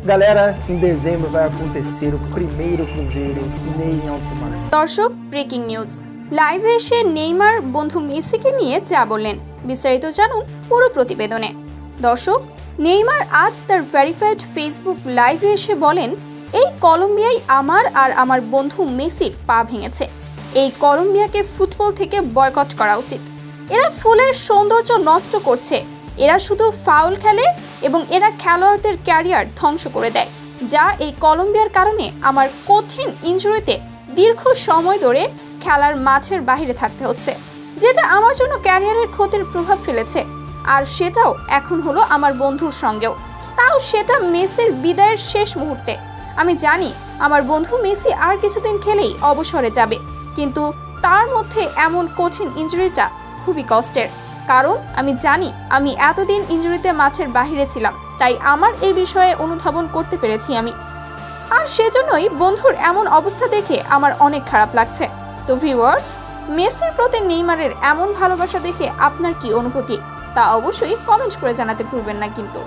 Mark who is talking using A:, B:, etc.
A: Galera, em dezembro vai acontecer o primeiro cruzeiro Ney em alto mar.
B: দর্শক, breaking news. লাইভে এসে Neymar বন্ধু মেসিকে নিয়ে যা বললেন বিস্তারিত জানুন পুরো প্রতিবেদনে। দর্শক, নেইমার আজ তার ভেরিফাইড ফেসবুক লাইভে এসে বলেন, এই কলম্বিয়াই আমার আর আমার বন্ধু মেসির পা ভেঙেছে। এই কলম্বিয়াকে ফুটবল থেকে বয়কট করা উচিত। এরা ফুলের সৌন্দর্য নষ্ট করছে। এরা শুধু ফাউল খেলে এবং এরা খেলোয়াড়দের ক্যারিয়ার ধ্বংস করে দেয়, যা এই কলম্বিয়ার কারণে আমার কঠিন ইনজুরিতে দীর্ঘ সময় ধরে খেলার মাঠের বাইরে থাকতে হচ্ছে, যেটা আমার জন্য ক্যারিয়ারের ক্ষতির প্রভাব ফেলেছে। আর সেটাও এখন হলো আমার বন্ধুর সঙ্গেও, তাও সেটা মেসির বিদায়ের শেষ মুহূর্তে। আমি জানি আমার বন্ধু মেসি আর কিছুদিন খেলেই অবসরে যাবে, কিন্তু তার মধ্যে এমন কঠিন ইনজুরিটা খুবই কষ্টের, কারণ আমি জানি আমি এতদিন ইনজুরিতে মাঠের বাইরে ছিলাম, তাই আমার এই বিষয়ে অনুধাবন করতে পেরেছি আমি। আর সেজন্যই বন্ধুর এমন অবস্থা দেখে আমার অনেক খারাপ লাগছে। তো ভিউয়ার্স, মেসির প্রতি নেইমারের এমন ভালোবাসা দেখে আপনার কি অনুভূতি তা অবশ্যই কমেন্ট করে জানাতে ভুলবেন না কিন্তু।